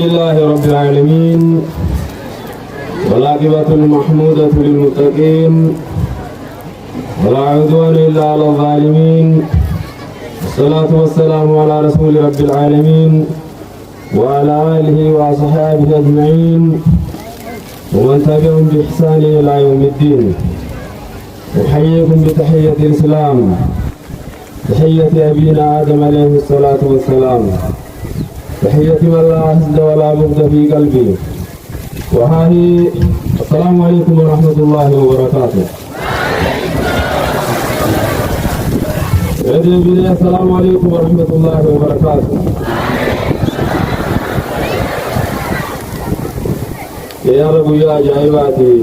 لله رب العالمين والعاقبة المحمودة للمتقين ولا عدوان إلا على الظالمين والصلاة والسلام على رسول رب العالمين وعلى آله وصحبه أجمعين ومن تبعهم بإحسان إلى يوم الدين. أحييكم بتحية الإسلام تحية أبينا آدم عليه الصلاة والسلام تحية من لا حسد ولا بغض في قلبي وهذه السلام عليكم ورحمة الله وبركاته. السلام عليكم ورحمة الله وبركاته. يا رب يا جايباتي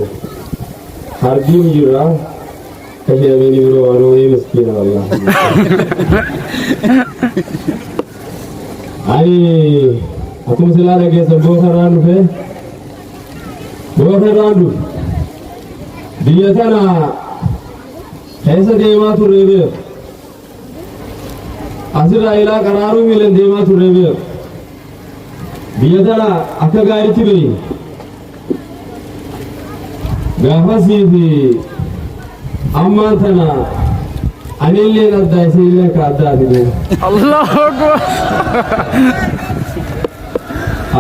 هرجيم جرا كشيء مني بروانو مسكين الله. aku sila lagi sebuah randu dia sana kaisa dema tu rebe asira ila kararu milen dema tu rebe dia sana akka gari tibi gafasi di amman sana anille nadda isile ka adda tibi Allahu Akbar.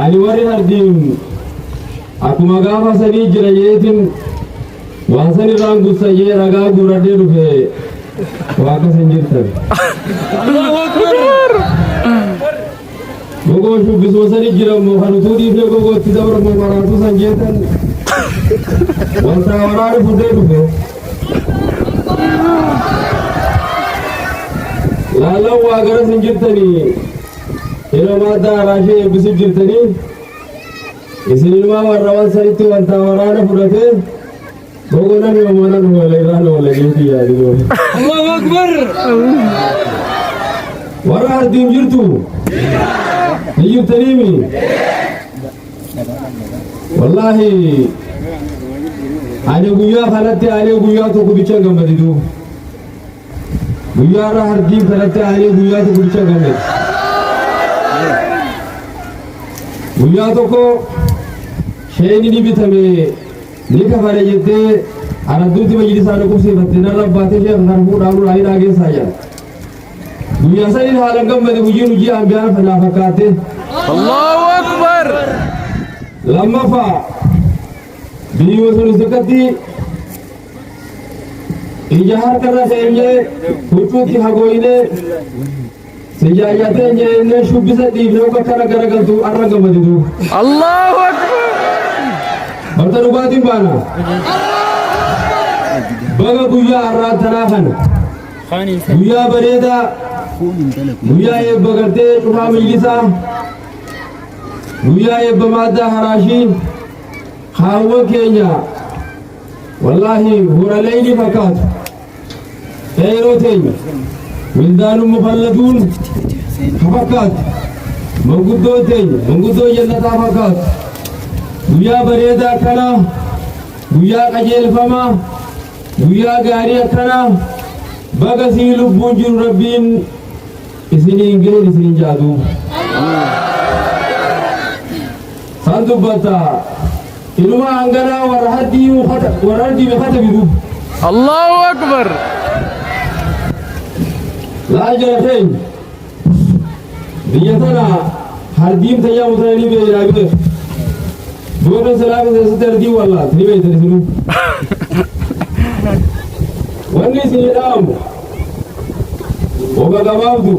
Ali wari hardim aku magafa sani jirayetin wasani rangu saye raga gurade rufe waka senjirtan Allahu Akbar. gogo shu bisosani jira mo hanutu di fe gogo tidabra mo maratu sanjetan wanta warare fude rufe lala wagara senjirtani ila mada rashi bisijirtani isinilma warrawan saritu wanta warare fudate gogo nani omanan wala irano wala jinti yadigo Allahu Akbar. wara hardim jirtu niyu tanimi wallahi ane guya khalatti ane guya to kubicha gamadidu guya ra hardim khalatti ane guya to kubicha gamad guya to ko shayni ni bitame ni ka fare jette araduti majlisa no kusi batina rabbate she harfu daru ai rage saya guya sani halan gamadi bujinu ji ambiya fala fakate Allahu Akbar. lama fa biyo sunu zakati ijahar karna senje hututi hagoine sejayate ne shubisa di no ka kara kara gantu arraga madidu Allahu Akbar. bartanu batin bana baga guya arratana khana guya bareda guya ye bagarte tuha majlisa guya ye bamada harashi khawa kenya wallahi huralaini fakat khairotain wildanu mukhalladun fakat manguddo jannata fakat guya bareda kana guya qajelfama guya gari kana baga si lubbun jiru rabbin isini ingin isini jadu santu bata ilma angana warhadi khata bidu Allahu Akbar. la jaratain diyatana hardim tayya mutani be rabe dono salam se terdi walla ni be terdi wani sinidam oga gababdu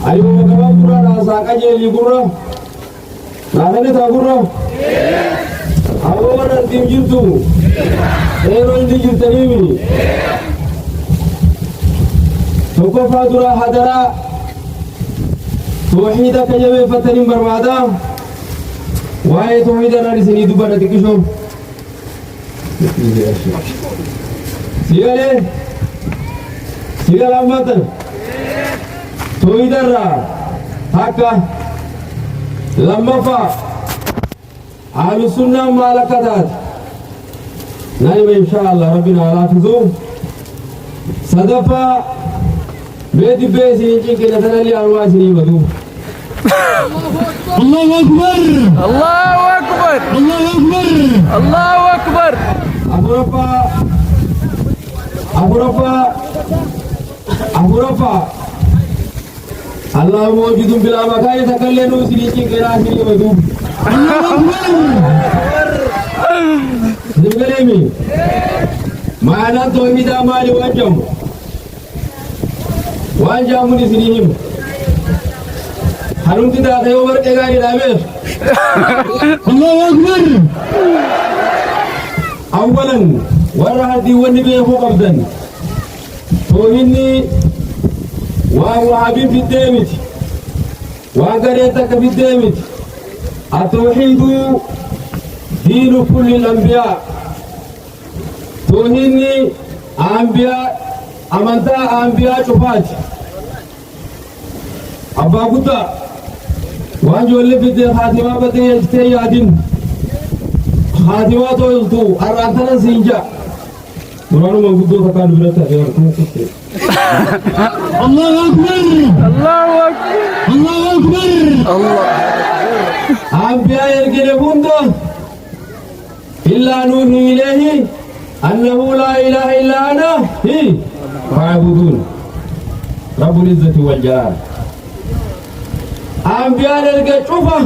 ay oga gababdu na sakaje li gurra narane ta gurra awara tim jirtu ero indi jirtanimi toko fadura hadara tauhida kajabe fatanim barbada wae tauhida nari sini dubara dikisho sigale amatan tauhidara haka lamafa ahlu sunnah malakatat nani inshallah rabbina alafizu sadafa bedi besi inci kena tanali alwasini badu الله أكبر الله أكبر الله أكبر الله أكبر أبو رفا أبو رفا أبو رفا الله موجود بلا مكان تكلم سيرين كلا سيرين بدو الله أكبر نبغى ما أنا تومي دامالي وانجام من سيرين هرم تدا خيو ورك غاري دابير الله أكبر أولاً ورهدي ونبي فوق أبداً توهني وحبيب في الدامت وقريتك في الدامت التوحيد دين كل الأنبياء توهني أنبياء أمانتا أنبياء شفات أبا قطع وانجو اللي في خاتمة بدي يجتي يادين خاتمة تويلتو أرانتنا سينجا مرانو من قدو تكاد برتا الله أكبر الله أكبر الله أكبر الله أنبياء يرقلبون إلا نوحي إليه أنه لا إله إلا أنا فاعبدون رب العزة والجلال أنبياء يرقلبون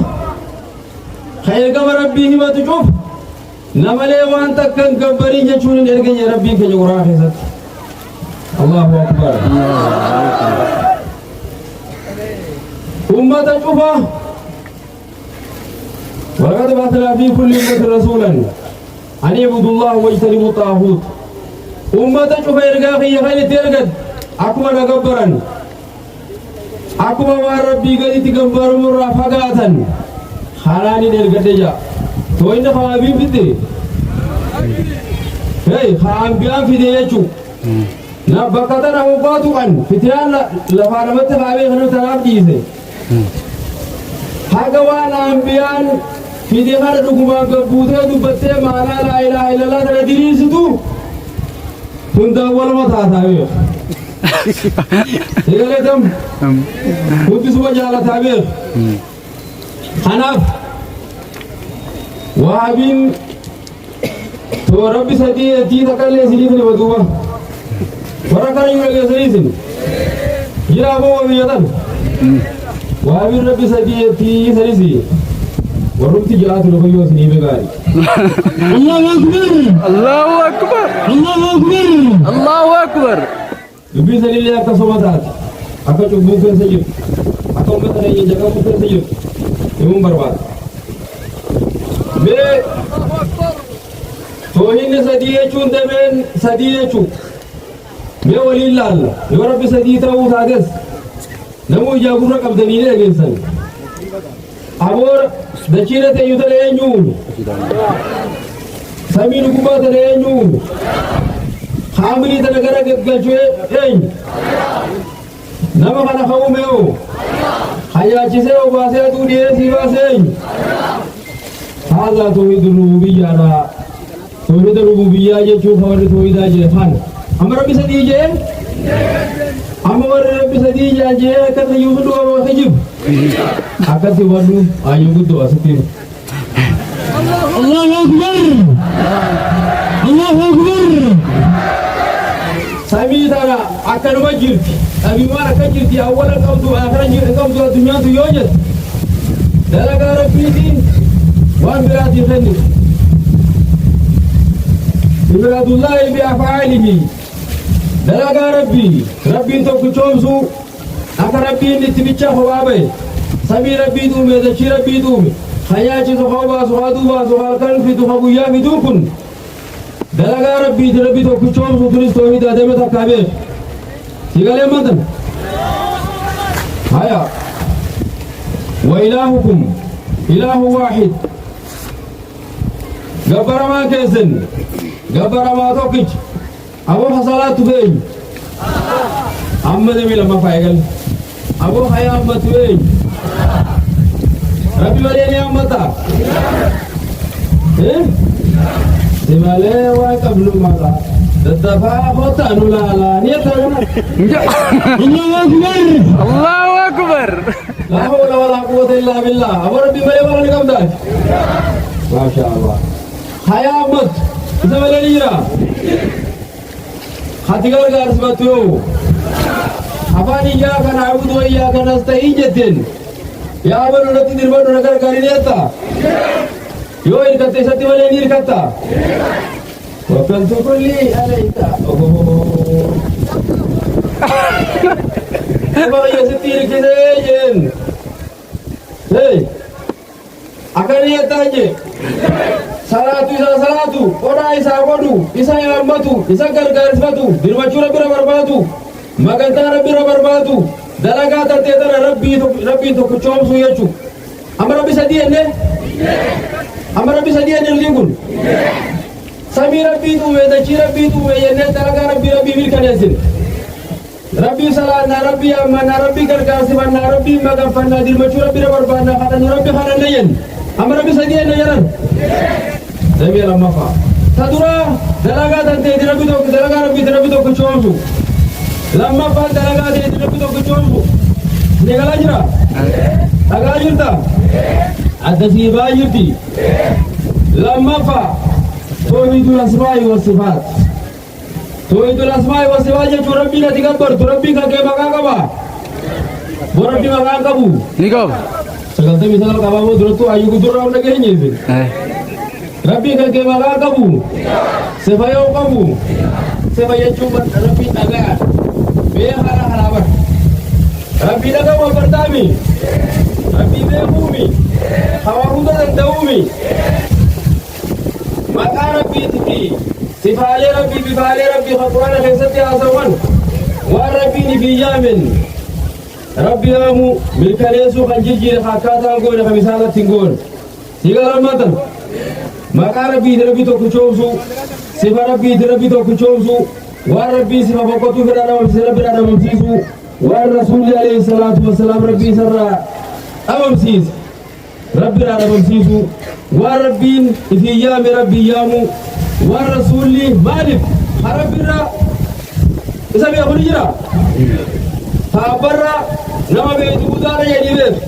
خير قبر ربي ما تشوف نملي وانت كن كبرين يشون يرجع ربي كجورا خيزت الله أكبر أمة شوفا ولقد بعثنا في كل أمة رسولا أن يعبدوا الله واجتنبوا الطاغوت أمة شوفا يرجع خير ترجع أكما نكبرن أكما وربي قد تكبر مرة فقاتا خلاني نرجع دجا توين خابين فيدي هاي خابين فيدي يجو نبكتنا وقاتو عن فتيان لفارمت خابين خنو تناب جيزي حقوان أنبيان فيدي خار ركما قبوته دبته معنا لا إله إلا الله تردريس تو كنت أول ما تابير يقول لهم كنت سوى جالة تابير حناف وابين تو ربي سدي تي تكلي سيدي بدوما وركان يقول سيدي يا ابو ويدن وابين ربي سدي تي سيدي ورمتي جات له يوس ني بغاري الله اكبر الله أكبر الله اكبر الله أكبر ربي سدي يا كسمات اكا چوبو كن سيد اكا متن يي جگہ مو كن سيد يوم برباد بے توهين سديه چون دمن سديه چو بے ولي الله يا رب سديه تو سادس نمو جابور قبدني نه گنسن اور دچيرته يدلينو سمين غبا دلينو خامري دلغرا گگجو اين نما خنا خوميو حياچسه وباسه دوديه سيباسين هذا توحيد الربوبية توحيد الربوبية يجوف ورد توحيد جهان أمر ربي سديجة أمر ربي سديجة جه كذا يوسف دوا وخجب أكثر ورد أيوب دوا سكين الله أكبر الله أكبر سامي ترى أكثر وجرت أبي ما أكثر أولا كم آخر كم الدنيا تيوجد دلك ربي دين وان براد يفني براد الله بأفعاله دلقا ربي توكشومسو أكا ربي نتبتشا خوابي سمي ربي دومي دشي ربي دومي خياتي سخوبا سخادوبا سخالكن في تخبو يامي دوكن دلقا ربي توكشومسو تريس توحيد أدمت أكابير سيقال يمتن هيا وإلهكم إله واحد جبر ما كيسن جبر ما توكج أبو حصلات فين أما دمي لما فايقل أبو حيا أما فين ربي وليني أما تا إيه سمالي وقبل ماذا تدفع خطأ نولا لا نيتا الله أكبر الله أكبر لا حول ولا قوة إلا بالله أبو ربي ما يبغى لكم داش ما شاء الله حياة أمت إذا ما ليرا خاتيكار كارس باتيو أفاني إياك نعبد وإياك نستعين جدًا يا أبو نتي دربان نكر كارينيتا يو إركتة ستي ولا إركتة وكنت كلي عليك Apa yang setir kesejen? Hei, akan lihat aja. Salatu, orang isa wadu, isa yang batu, isa garis batu, dirmacura batu, makan tanah batu, dalaga tertera Rabbi itu kecom suyacu. Amar Rabbi sadian ne? Amar Rabbi sadian yang ligun. Sami Rabbi itu, Daci Rabbi itu, ne dalaga Rabbi milkan yasin. Rabbi salana Rabbi amana Rabbi gargasibana Rabbi magafana dirmacura barbana kata Rabbi khana nayen. Amar Rabbi sadian nayaran. Demi Ramafa. Tadura dalaga tante Rabbi to kuchomsu. Lamma fa dalaga de Rabbi to kuchomsu. Negalajra. Agajurta. Adasi bayuti. Lamma fa tauhidul asma'i was sifat. Tauhidul asma'i was sifat je Rabbi na digabbar Rabbi ka ke magagawa. Rabbi magagabu. Nikob Sekalta misal kababu duratu ayu gudurau nagenya itu. Rabbi ka ke magagabu. Sebayo kabu. Sebayo cuma Rabbi taga. Be harabat. Rabbi naga pertami. Rabbi be bumi. Hawaruda dan daumi. Maka Rabbi tipi. Sifale Rabbi bifale Rabbi khatwana khaisati azawan. Wa Rabbi ni fi yamin. Rabbi amu milkanesu kanjiji hakata ngone kamisala tingon. Siga ramatan. Maka Rabbi to kuchomsu. Sifa Rabbi to kuchomsu. Wa Rabbi sifa bakotu firana mamsisu. Wa Rasul alayhi salatu wassalam Rabbi sarra amamsis. Rabbi rana mamsisu. Wa Rabbi fi yami Rabbi yamu. Wa Rasuli malik. Harabira isabi abunijira. Habara nama be budara ya dibe.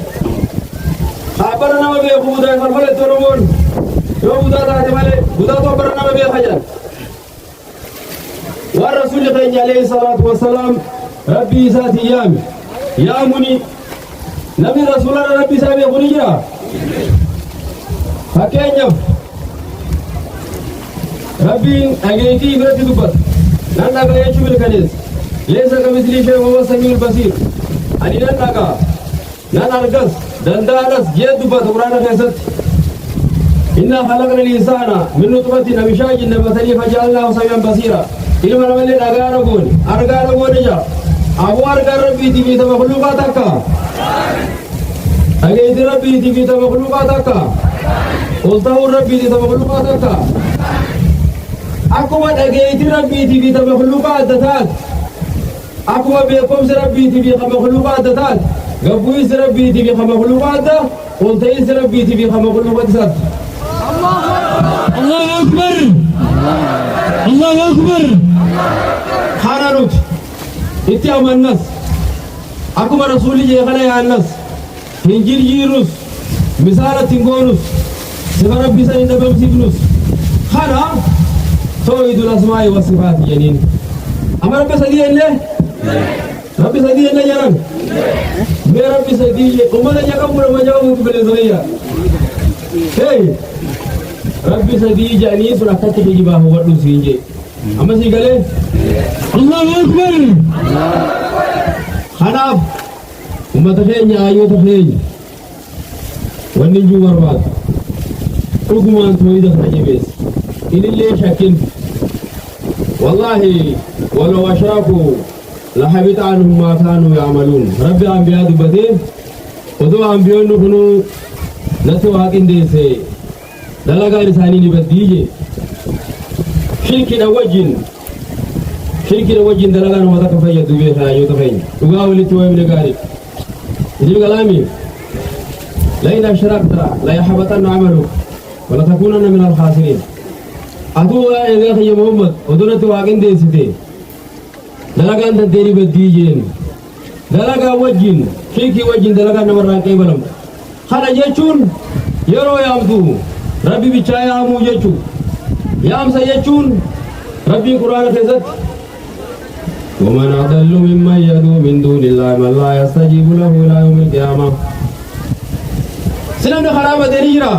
Habara nama be budara falfale toromon. Yo budara male budara to habara nama be hajan. Wa Rasul alayhi salatu wassalam Rabbi zati yami. Ya muni Nabi Rasulullah Rabbi sabi abunijira. Hakenya Rabbi agaiti ibrati dubat. Nanda ga yachumil kanis. Lesa kamisli shay wa samiul basir. Ani nanda nan argas dandaras yedubat qur'ana khaisat. Inna khalaqna al-insana min nutfatin amshajin nabtali fajalnahu samian basira. Ilmu namale argara gon ja. Abu argar Rabbi tibi ta makhluqat akka. Agaiti Rabbi tibi ta makhluqat akka. Qultahu Rabbi ta makhluqat akka. Aku agaiti Rabbi tibi ta makhluqat datat. Aku beekum Rabbi tibi ta makhluqat datat. Gabuis Rabbi tibi ta makhluqat da. Qultais Rabbi tibi ta makhluqat datat. Allahu Akbar. Allahu Akbar. Khanarut. Itti amannas. Aku Rasuli je khana ya annas. Hinjir jirus. Misala tingonus. Sifat Rabbi sa inda bamsignus. Khana tauhidul asma'i was sifat yanin. Amar Rabbi sadiyan le. Rabbi sadiyan le jaran. Me Rabbi sadiye umana jakam mura majawu bele zoya. Hey. Rabbi sadiye jani surah kati jiba wadu sinje. Amma sigale Allahu Akbar. Khanaf umat khenya ayo khenya. Wani juwar bat. Uguman tauhid khanya bes. Ini le shakin. Wallahi walau ashraku la habita anhum ma kanu ya'malun. Rabbi anbiya dubate. Odo anbiya nuhunu nasu hakin dese. Dalaga risani ni badije. Shirki da wajin dalaga no mata kafaya dube ha yo kafaya. Uga wali to wemne gari. Ini kalami. La in ashrakta la yahbatanna 'amalu wa la takunanna min al-khasirin. Adu ya ya Muhammad odona to hakin dese te. Dalaga anta teri badije. dalagaa wajjin shirkii wajjin dalagaa namarraa qeebalamtu kana jechuun yeroo yaamtu rabbi bichaa yaamuu jechuu yaamsa jechuun rabbiin quraana keessatti ومن أضل ممن يدعو من دون الله من لا يستجيب له إلى يوم القيامة سنمن خرابة نجرة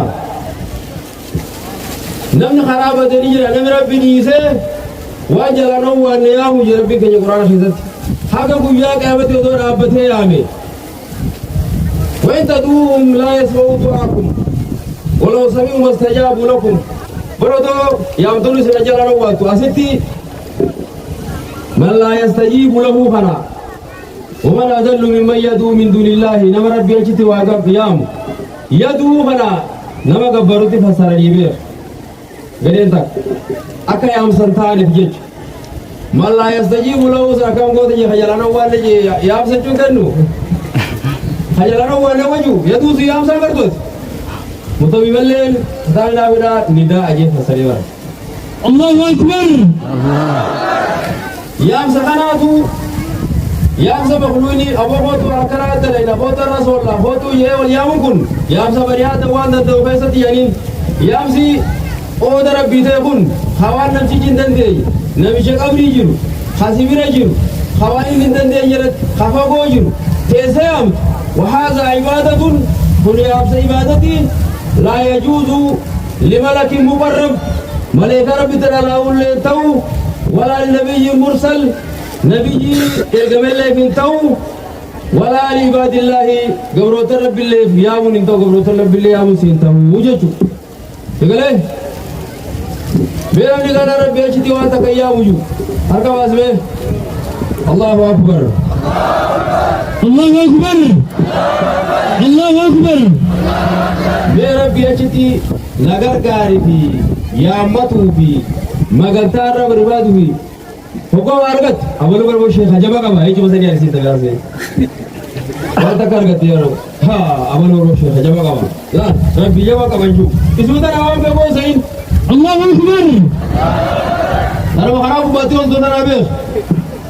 نمن خرابة نجرة نمن ربي نيسي وانجل نوى أن يامو ربي كي قرآن خيزت حقا قويا قيامة ودور أبته يامي وإن تدوهم لا يسمعوا دعاكم ولو سمعوا ما استجابوا لكم برضو يامتوني سنجل نوى أستي من لا يستجيب له خنا ومن أضل ممن يدعو من دون الله نما ربي أجتي واقف قيام يدعو خنا نما قبرت فسر يبير غيرين تك أكا يام سنتان فيج من لا يستجيب له سأكم قوت خجلنا والله يام سنجون كنو خجلنا والله وجو يدعو سيام سنبرتوت متوي بالليل دعنا بنا نداء أجت فسر يبير الله أكبر يام سخناتو يام سبخلوني أبو خوتو أكرات لنا خوت الرسول الله خوتو يام كن يام سبريات وان دو فيست يانين يام سي او دربي تكون خوان نمشي جندن دي نمشي قبري جرو خاسبير جرو خواني جندن دي جرت خفاقو جرو تيسيام وهذا عبادة كن يام عبادتي لا يجوز لملك مقرب ملك ربي تلاول تو ولا لنبي مرسل نبي الجمال من تو ولا لعباد الله قبروت رب الله يامون انتو قبروت رب الله يامون سينتو وجهتو تقول ايه بيرم نقال ربي اجتي وانتك يا وجو هركا واسمه الله أكبر الله أكبر الله أكبر بيرم بيجتي نقر كاري في يامتو في مغلطار رب ربادو في فوقو أرغت أولو بربو شيخ جبا كما هيك مسني أرسي تغاسي وانتا كارغت يا رب ها أولو بربو شيخ جبا كما لا ربي جبا كما نشوف اسمه نوام بيبو سين الله أكبر نرمو خراب باتيون دونا رابيخ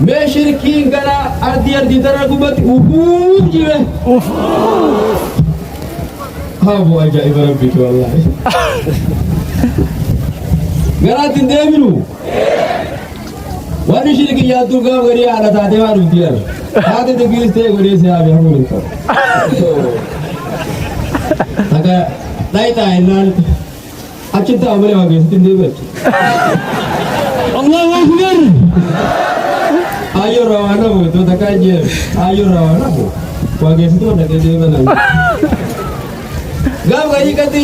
مي شركين كنا أردي ترى كبات وفوف جيبه هابو أجائب ربك والله قرات ديمنو وانا شركي ياتو قام غري على تاتي وانو ديار هذا تقيل تي غري سيابي هم انتو هكا تايتا إنان أكتا أمري واقعي ستين ديبت الله أكبر ayo rawana bu tu tak aja ayo rawana bu wajah situ ada kerja mana gam gaji kati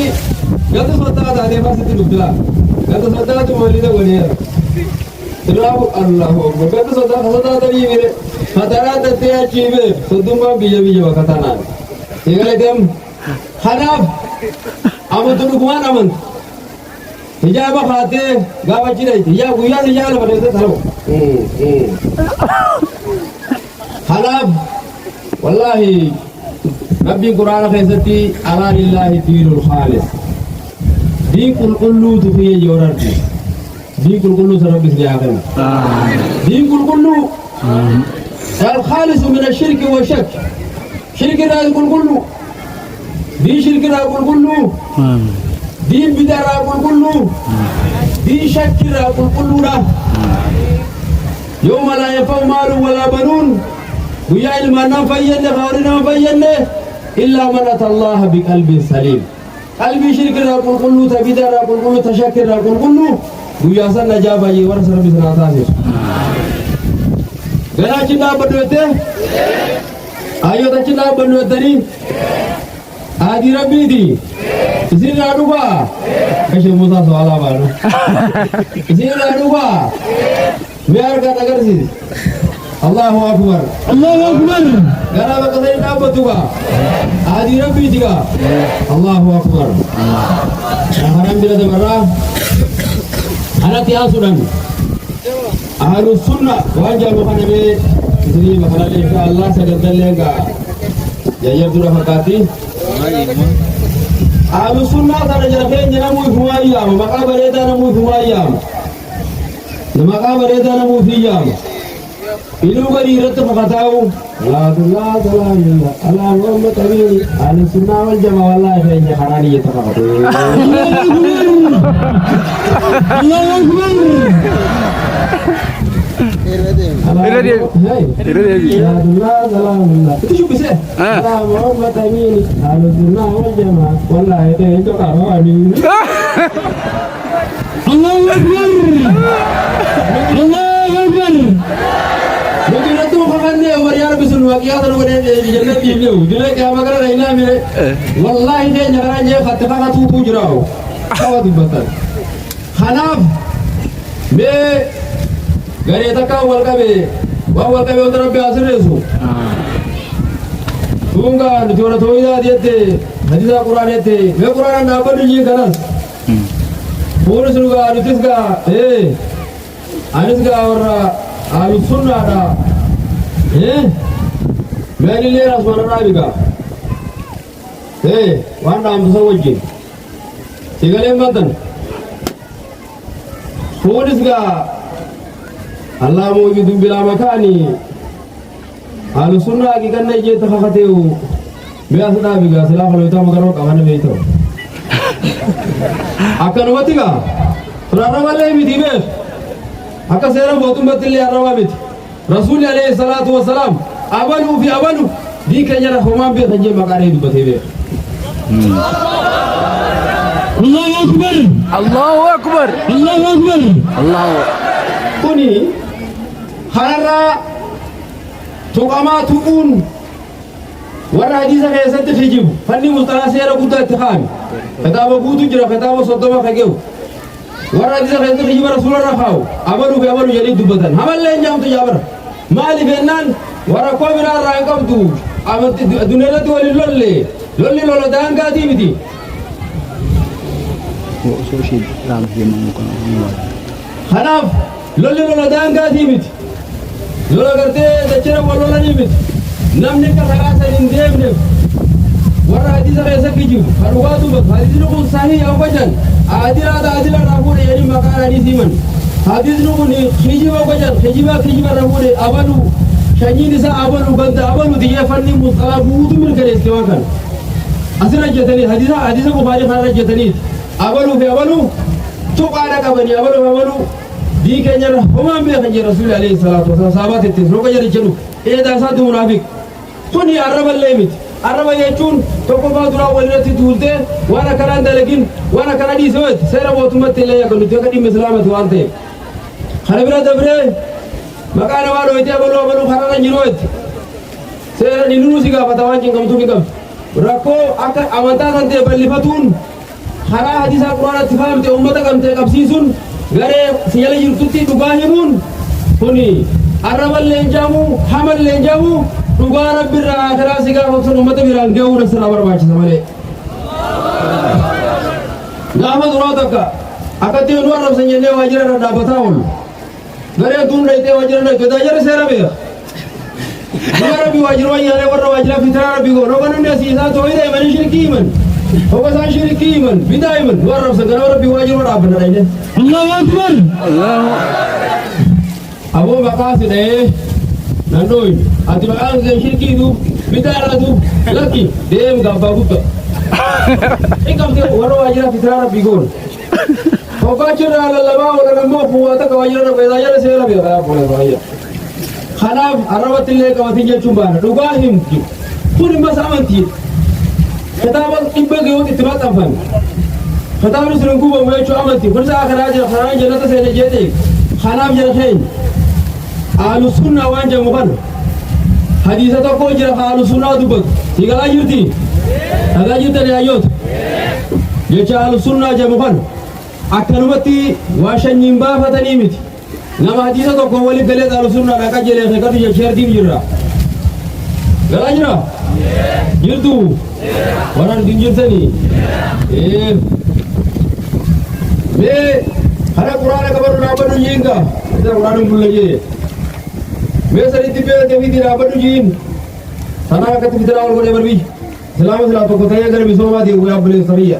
gatu sota ada dia pasti tu dua gatu sota tu mali dah boleh terlalu Allah bu gatu sota tadi mere hatara tadi aja be seduma bija wakatana tinggal dem hanaf amu tu kuman aman hijab khate gawa cirai hijab hijab lah pada itu tahu halab wallahi rabbi qur'an khaysati ala lillahi dinul khalis dikul kullu tufiye jorarti dikul kullu sarabbi siyakan dikul kullu al khalis min ash-shirk wa shak shirk la kullu di shirk la kullu din bidara kullu di shak la kullu يوم لا ينفع مال ولا بنون ويا علم نفينا غورنا نفينا إلا من أتى الله بقلب سليم قلبي شرك راكم كله تبيدا راكم كله تشكر راكم كله ويا سنة جابا يورس ربي سنة تاسير غنا چنا بنوته آيو تا چنا بنوتني آدي ربي دي إسين لادوبا كشي موسى سوالا بانو إسين لادوبا biar kata kersi Allahu Akbar Allahu Akbar gara kata ini apa tuh kak adi Rabbi tiga Allahu Akbar haram bila tebarah anak tiang sudan harus sunnah wajah bukan nabi sini bakal insya Allah sedang lega jaya durah hakati harus sunnah karena jaraknya janamu huayam maka berita namu huayam nama kabar itu namu fiyam, Ilu gadi ratu fakatau la ilaha ala Muhammad tabi'i al sunnah wal jamaah wallahi fa harani yatafaqatu Allahu akbar itu cuma bisa ala Muhammad tabi'i al sunnah wal jamaah wallahi fa harani Allahu akbar Allahu akbar Mungkin itu makan dia Mariana bisul wakia tahu kan di jannah dia dia kaya makan lainnya mire wallahi dia nyarannya fatwa tu pujrao kawat batal Hanaf me gari takau wal kabe udah rabbi asresu tunga dua toida dia te hadis Al-Quran te me Quran apa dia kanas Pura suruh anutis ga anutis ga orang alus sunnah ada Meni lera suara nabi ga wanda am sawji tigale matan Pura ga Allah mau gitu bila makani alus sunnah ki kan naje takhateu biasa nabi ga salam kalau itu magaro kawan nabi itu akan wati ga rara wale mi dibe aka sera botum batil ya rawabit rasul alayhi salatu wassalam abalu fi abalu di kanyara homam be tanje makare du batebe Allahu akbar Allahu akbar Allahu akbar Allahu kuni harara tuqama tuqun wara hadisa ke sat khijib fanni mustala sera kuta ittikham kataba kutu jira kataba sodoma khageu wara hadisa ke sat khijib rasulullah khaw abalu fi abalu jadi dubatan hamal len jam tu jabar mali benan wara ko bira rangam tu amati dunela tu lolle lolo danga dimiti social ram yemang ko hanaf lolo danga dimiti lolo garte dachira walola dimiti namne ka sagasa indemne wara hadisa ke sat khijib farwatu ba hadis ko sahih aw bajan adila rabu yani makara di siman hadis nu ni khijiba bajan khijiba rabu abalu shanyi nisa abalu banda abalu diya fanni mustala buutu min kare istiwakan asira jatani hadisa ko bari fara jatani abalu fi abalu to qara ka bani abalu di kenya huma be kanya rasul alayhi salatu wasallam sahabat itu roga jadi jenu da satu munafik kuni araba lemit araba yechun to ko badura walati tulte wana karanda lakin wana karadi sawat sera botumati le yakulu to kadi muslimat wante kharabira dabre makana walo ite balu kharana nyirot sera ninu siga patawan jingam tu kigam rako aka amanta sante balifatun khara hadis Al-Quran tifam te ummata kam te kapsisun gare siyale yurtuti dugahimun kuni arabal lenjamu hamal lenjamu dugara birra akhira siga hoksun ummata biran geura sarabar bachi samale nama durataka akati unwar rab sanyene wajira rada batawul gare tun raite wajira na kedajar serabe dugara bi wajira yale warra wajira fitra bi go rogan ne sisa to ide man shirkiman hoga shirkiman bidaiman warra sagara bi wajira rabna raide Allahu akbar Allahu Abu Bakar sidai nandoi ati baang zen shirki du bidara du laki dem gaba buka ikam te waro wajira fitra bi go hoga chira lama wala mo fuata ka wajira na bedaya sera bi ga pole baya khanab arabatille ka watinje chumbana dugahim ki puri masamanti kitaba ibage wot ittibat afan kitaba nusrunku ba mai chu amanti fursa akhraja kharaja nata sene jete khanab jara khain ahlu sunna wanja mukan hadisa to ko jira ahlu sunna dubak sigala yurti aga yurti ayot jecha ahlu sunna jamukan akanumati washanyimba fatani miti nama hadisa to ko wali gale ahlu sunna ka jele ka tu jecher dim jira gala jira yurtu waran dim jirtani be hara qur'ana kabaru na badu yinga ida qur'ana bullaje Biasa di TV tidak apa tujuin. Sana kat kita awal boleh berbi. Selama to kota ya gar biso mati gua boleh sariya.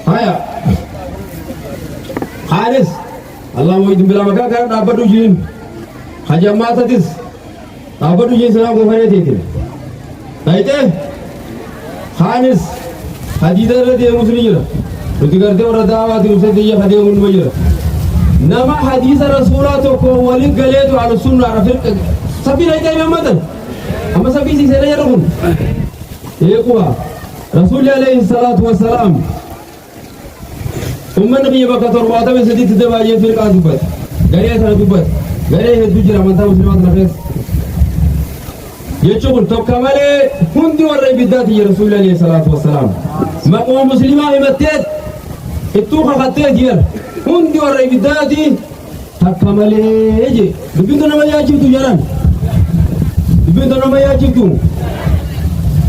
Haya. Haris. Allah mau itu bila maka kan apa tujuin. hajamatatis abadu jisra gofareeti naite khanis hadida radi muslimina tutigarte ora daawati usadiya hadiya majra nama hadisa rasulatu ko wali galetu ala sunna rafiq sabila ita imadan amma sabisi sera yarun yekuwa rasul alayhi salatu wassalam umma nabiy bakator wada be sedit debaye firqa dubat gariya sara dubat gariya hedu jira manta muslimat nafes yechukun tokkamale hundi warra bidati ya rasul alayhi salatu wassalam maqwa muslima imatet itu khatte jir hundi warra bidati takkamale je dubinto nama yajitu jaran dubinto nama yajitu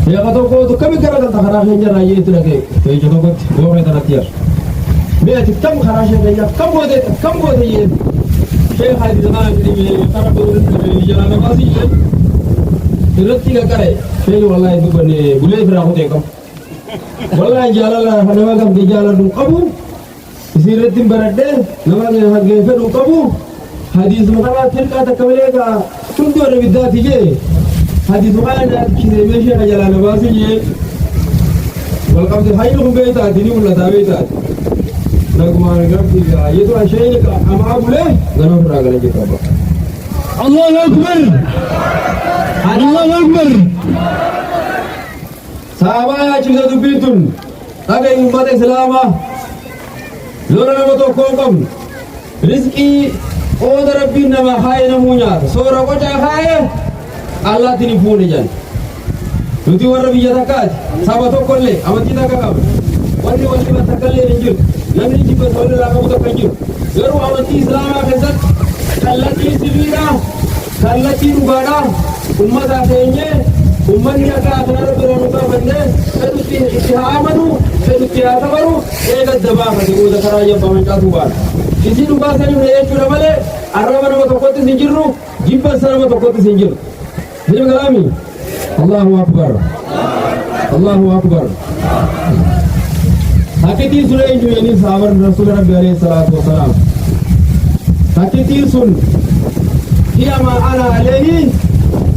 ya kato ko to kami kara ta khara henja ra ye tirake to je to go me taratiya me ati kam khara she ya kam go de ye she hadi zaman ni kara bo ni jana na basi ye tirati ka kare she wallahi du bane bule fira ko de kam wallahi jala la hanawa kam de jala du qabu siratin barade namage hage fe du qabu hadis mutawatir ka ta kamale ka tundo re bidati je hadis muqaana kide meshi ajala nabasi ye walqam de hayru beita dini wala daweita nagma nagti yeto ashayne ka amabule gano ragale ke kaba Allahu akbar Allahu akbar sahaba ya chida dubitun taga ummat islama lora namoto kokam rizqi oda rabbina ma hayna munya sora ko ja haye Allah tini funi jan nuti warra biya takat sabato kolle amati takakam wani matakalle ninjur namni jibba sawle la kamuta kanjur garu amati islama khazat kallati sibira kallati rubada ummata tenye ummani aka athara biranu ka bande seduti istihamanu seduti atabaru ega daba khadu da karaya bamanka tuba kisi ruba sani ne chura male arraba no to kotti sinjiru jibba sarama to kotti sinjiru Jadi kalami Allahu akbar Allahu akbar Hakiki sudah inju ini sahabat Rasul Rabbi alaihi salatu wassalam Hakiki sun Hiya ma ana alaihi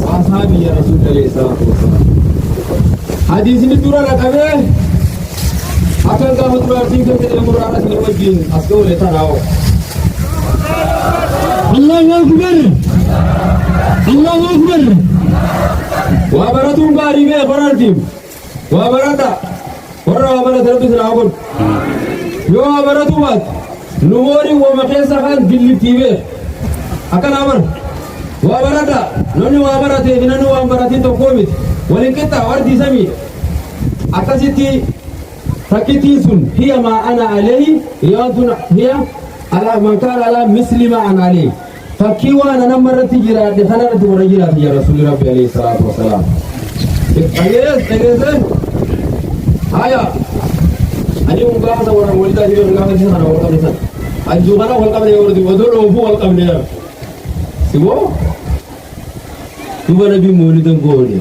ashabi ya Rasul alaihi salatu wassalam Hadis ini turun akabe akan ka khutbah tinggal ke murara sini wajin asko le tanao Allahu akbar Allahu akbar wa baratum bari me baratim wa barata warra wa barata rabbi salawun yo wa baratumat numori wa makesa kan dilitiwe akan amar wa barata noni wa barate binanu wa baratin to komit walin kita wardi sami akasiti sakiti sun hiya ma ana alayhi yadun hiya ala man kana ala muslima ana alayhi fakiwa na namarati jira de hanarati warajira ya rasul rabbi alayhi salatu wassalam ayes aya ani unga sa wara walida hiyo unga sa sana wala kabisa ajugana wala kabisa yordi wadolo fu wala kabisa siwo tuba nabi maulidan gole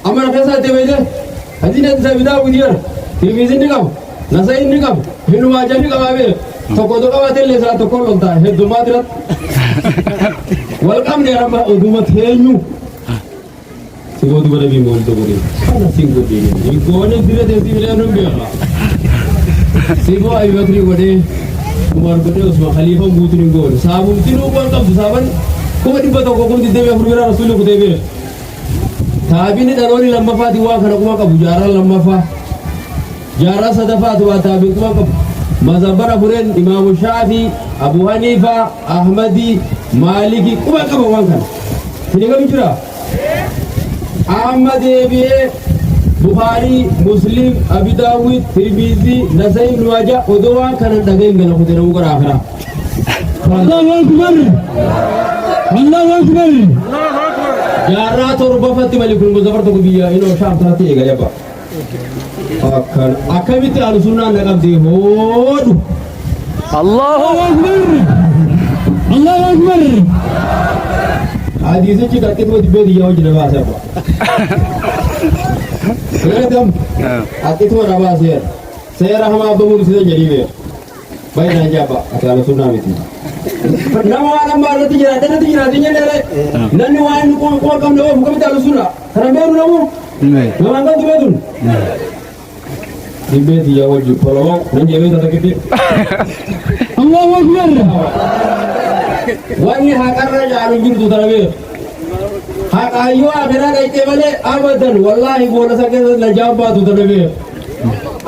amara kasa tebede hadina sabida budiyar tilmizi nikam nasai nikam hinu wajani kababe toko doka watelle sa toko lonta heddu madrat welcome ne ramba oduma thenyu sigo du barabi mol to gori ana singo de ni gone dire de dire no be sigo ay bakri gode umar gode usma khalifa mutri gol sabu tinu welcome saban ko di bato ko di debe furmira rasul ko debe tabini daroni lamba fati wa kana kuma ka bujara lamba fa jara sadafa to tabi kuma ka mazabara buren imam shafi abu hanifa ahmadi maliki kuma kaba wankan kini ga bijira ahmad ebiye bukhari muslim abi dawud tirmidhi nasai ibn majah odowa kana daga ngana ko dero ngara akhira Allahu akbar Allahu akbar jara torba fati malikul muzaffar to biya ino sham tati ga yaba akan akamiti al-sunnah nakam di hodu Allahu akbar Allahu akbar hadis ci ka ketmo di bedi yaw jina ba sa ba sedam akitmo rawa saya rahma bamun sida jadi be bayna jaba atala sunnah miti nama waan amma irratti jiraatanya dheere namni waan inni qofa qabne oofu kamitti alusuna kana beeru namu namaan kan tubeetun dibeeti yaa wajju koloo nan jeebee tatakiti Allahu Akbar wanni haqarra jaalu jirtu tana beeru haqaayyoo akhiraa dhayxee malee abadan wallaahi boola isa keessatti na jaabbaatu tana beeru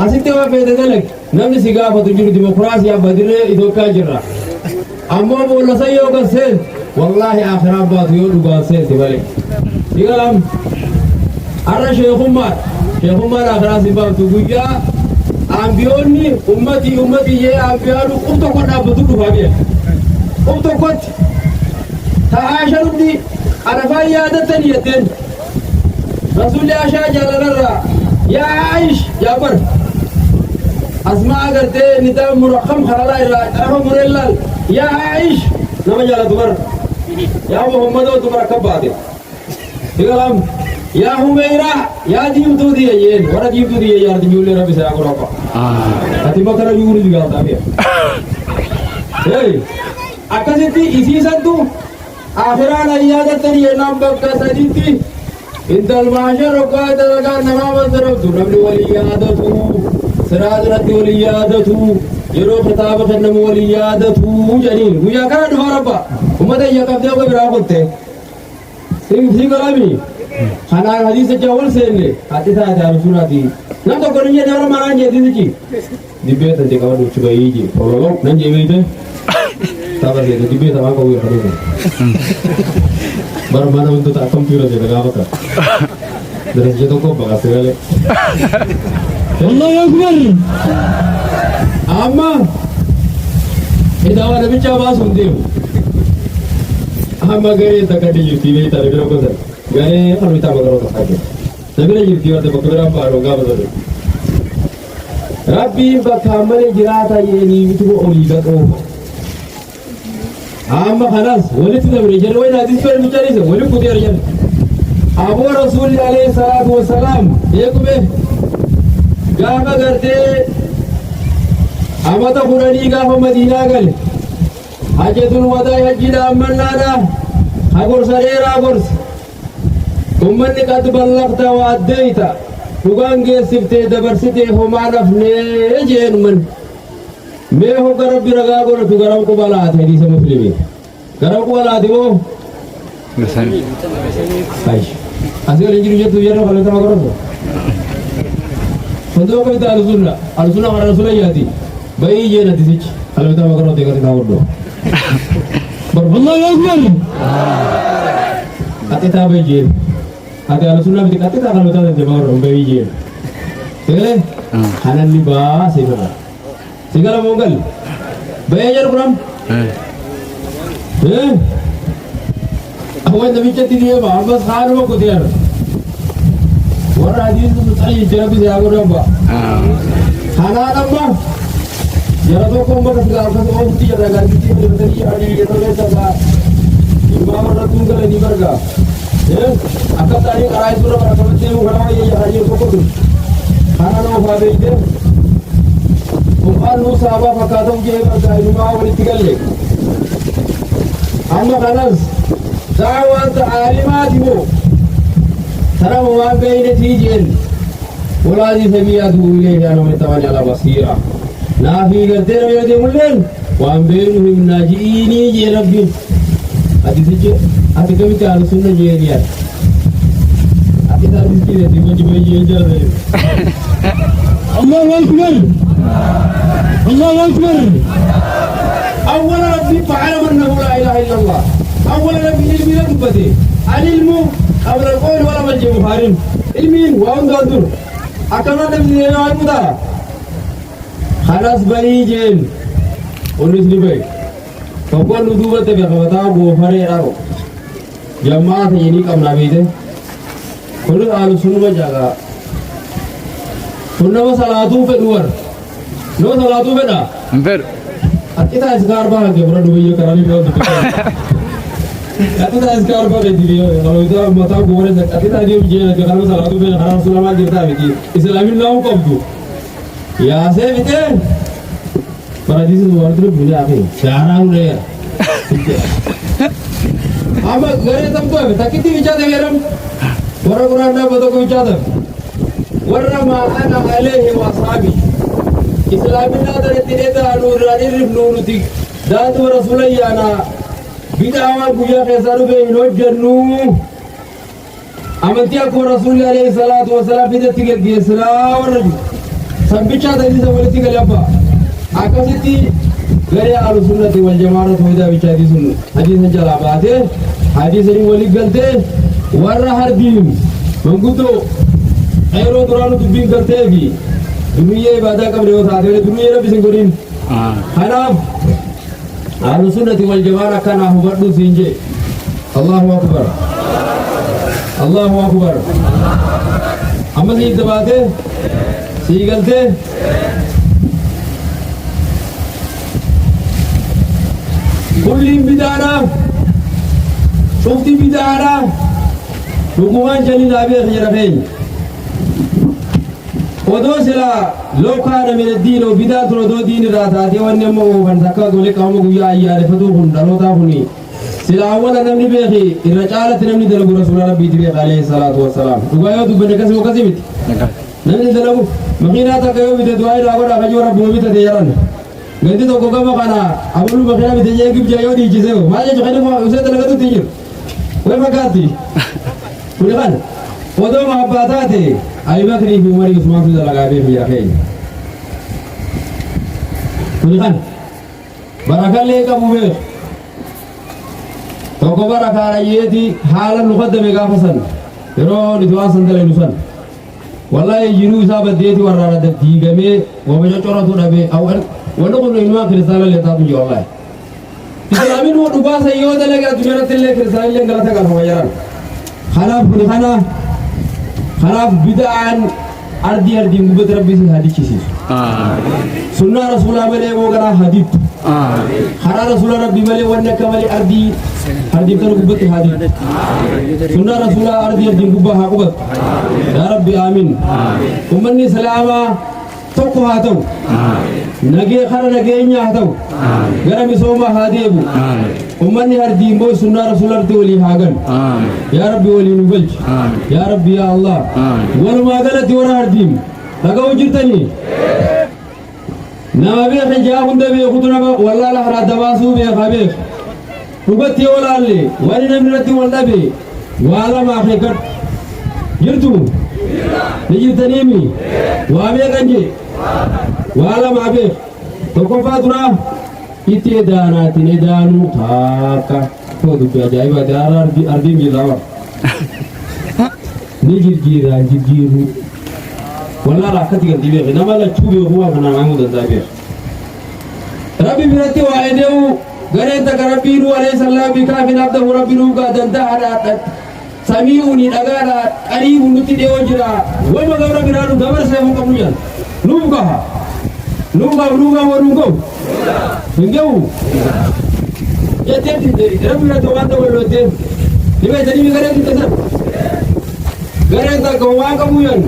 asitti waa feete dalag namni si gaafatu jiru dimokiraasii abbadirree Itoophiyaa jirra ammoo boolla isa yoo gasseen wallaahi akhiraa baatu yoo dhugaan seenti malee digalam arra sheekummaan akhiraa si baaftu guyyaa ambiyoonni ummatii yee ambiyaanu tokko dhaabbatu dhufaa biyya tokkotti ta'aa shanutti arafaan yaadatan yetteen rasuulli ashaa jaalanarraa yaa Aish jaabar asmaa agartee nidaam murakkam kararaa irraa arafa murellal yaa Aish nama jaalatu bar yaa Muhammadoo dumara akka baate digalam yaa Humeeraa yaa diimtuu diye yeen warra diimtuu diye yaarti ijoollee rabbi isaa godhapa ati makara yuuri digaataa fiya akkasitti isiisantu akiraan ayyaadatan yennaan bakka sadiitti intal maashar hoggaa dalagaa namaa masarabtu namni walii yaadatu siraa duratti walii yaadatu yeroo kitaaba kennamu walii yaadatu jedhaniin guyyaa kana dhufa rabba ummata iyya qabdee oga biraa kotte si galami kanaan hadiisa jawwal seenne hatti taate alusunaati nam tokko nin jedhe warra maraan jeetisichi dibbeetante qaba dhuchi bayii je ololo nan jeebeete taba seete dibbeeta waan qabu irra bar mana untuk tak komputer je daga apa dari je toko bakal segala Allahu Akbar amma idawa nabi coba sundim amma gare ta kadi yuti be ta biro ko gare kalau kita magaro ta kadi nabi ne yuti wate bakara paro ga bazare rabbi bakamale jirata yeni mitu oli ga ko amma khalas walitu nabi jere wayna hadis per mutari se wali ko der jan abu rasul alayhi salatu wassalam yekube gaafa gartee amata furanii gaafa madiinaa gale hajjatul wadaa hajjidha ammannaadha hagorsa dheeraa gorsa ummanni qad ballaqta wa addayta dhugaan geessiftee dabarsitee homaa nafnee jeenuman mee hogga rabbi ragaa godhatu garam qubalaate hadiisa muslimii garam qubalaate moo aish asii waliin jiru jettu yeroo kallatama godhatu Untuk kita alusuna warna rasulnya yati, bayi je nanti sih, kalau kita makan roti kita tahu dong. Berbaloi Akbar. Hati tak bayi je, hati alusuna berarti hati tak kalau kita nanti makan bayi je. Oke, kanan libas sih berapa? Segala monggal, bayi aja kurang. Aku yang tapi cati dia mah, abas kharu aku tiar. Warna hadis itu tadi jangan bisa aku nampak. Karena apa? Jangan tuh kau makan segala sesuatu orang tidak ada lagi tidak ada tadi ada di dalam desa. Imam orang tunggal ini berga. Ya, akan tadi karai surah pada kementerian agama yang hari itu kau tu. Karena apa itu? Bukan musabah fakatong je berga imam orang tinggal le. Amma kanas dawat alimat ibu. ترى ما بين تيجين ولا دي سميات إليه أنا من تمانية على بصيرة لا في قدر يدي ملين وأن بينهم ناجيني جي ربي أتي سجى أتي كم تعرف سنة جيريا أتي تعرف كذا دي ما جبي جيجر الله أكبر الله أكبر أول ربي فعلم أنه لا إله إلا الله أول ربي علمي لكم بدي العلم قبل القول ولا مجيء مفارم علمين وهم قادر أكمل نبي نوعي مدا خلاص بني جين ونس لبي فقول ندوبة بخبطا بوفري راو جماعة يني كم نبيده كل آل سنو جاگا كنا وصلاتو في دوار نو صلاتو في دا Hampir. kita sekarang bahas ke berapa video kerana video itu kita sekarang bahas video kalau itu mau tahu boleh kita dia bicara kalau salah tu benar haram sulama kita bagi Islamin lau kau tu ya saya betul pada di situ orang tu punya apa sekarang ni Ama gare tamtu hai takiti bichade veram wara qur'ana bodo ko bichade warra ma ana alayhi wa ashabi islamina dare tineda nurani nuruti datu rasulayana bidawa guya kesaru be no jannu amantiya ko rasul alayhi salatu wasalam bidati gesra warra sambicha da isa walati galaba akasiti gare ahlu sunnati wal jamaah hoida bichadi sun hadis jalabate hadis ni wali galte warra hardim mangudo ayro duranu tubin galte gi dunia ibadah kamre ho saade dunia rabbi singorin hanaf ahlu sunnati wal jamaah kana hubadu sinje Allahu akbar Allahu akbar amma si dabate si galte kulli bidana shufti bidana hukuman jani nabi khirafain odo sila lokana min ad-din wa bidatu do din ratati wanne mo bandaka gole kamu guya ayare fatu hundalo ta huni sila awala namni behi irjalat namni dalagu rasul rabbi tibi alayhi salatu wassalam ugayo du bane kasu kasimit namni dalagu magina ta kayo bide duai rago ra kayo rabbu bide de yaran ganti to goga makana abulu magina bide ye gib jayo di jiseo maje jkhani ko use dalaga tu tijir we magati kulikan odo mahabbatate Abu Bakr bin Umar Utsman sudah lagabe fi akhay kulikan barakalle ka bube to ko barakara yeti halan muqaddame ga fasan yero ni duwa sandale nusan wallahi jiru isaba deti warara da digame wo be choro to dabe aw wono ko inwa krisala le ta tu wallahi islamin wo duba sa yoda lega dunera telle krisala le ngala ta ga fayaran khalaf khana bid'an ardi ngubet rabbi si hadith kisi sunnah rasulullah male wo gara hadith khara rasulullah rabbi male wanna kamali ardi tan ngubet hadith sunnah rasulullah ardi ngubah hakubat ya rabbi amin ummanni salama tokko hataw nage khara nage nya hataw gara mi soma hadebu ummanni ardi mbo sunnah rasulullah wali hagan ya rabbi wali nubal ya rabbi ya allah wal magalati wara ardim daga wujirtani nama be khija hunda be khuduna wallahi la harada basu be khabe ubati wala alle wali namrati wala be wala ma khikat yirtu nijirtani mi wa be ganje wala ma be to ko faduna ite dana tine danu taka to du be jaiba darar bi ardim bi dawa nijirgira jigiru wala rakati ga dibe na mala chube huwa kana mamu da zabe rabbi birati wa aidu gare ta rabbiru alayhi sallam bi kafin abdu rabbiru ga danda hada samiuni dagara qaribun nuti de wajira wa magara biranu gabar sai mun kamuyan nuga warungo ngeu yete rabbi birati wa anda walote dibe tadi mi gare kita sa gare ta ko wa kamuyan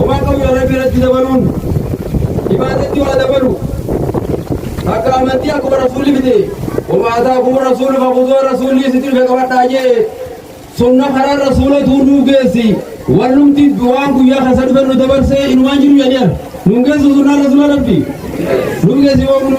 وما قوي ربنا تدبرون عبادتي ودبروا أكرمتي أكبر رسول بدي وما أتاكم الرسول فخذوا رسولي ستر بكبر تاجي سنة خرار رسول تونو جيسي ولنمتي بوانكو يا خسر بنو دبر سي إنوان جنو ينير نونجيسو سنة رسول ربي نونجيسي ومنو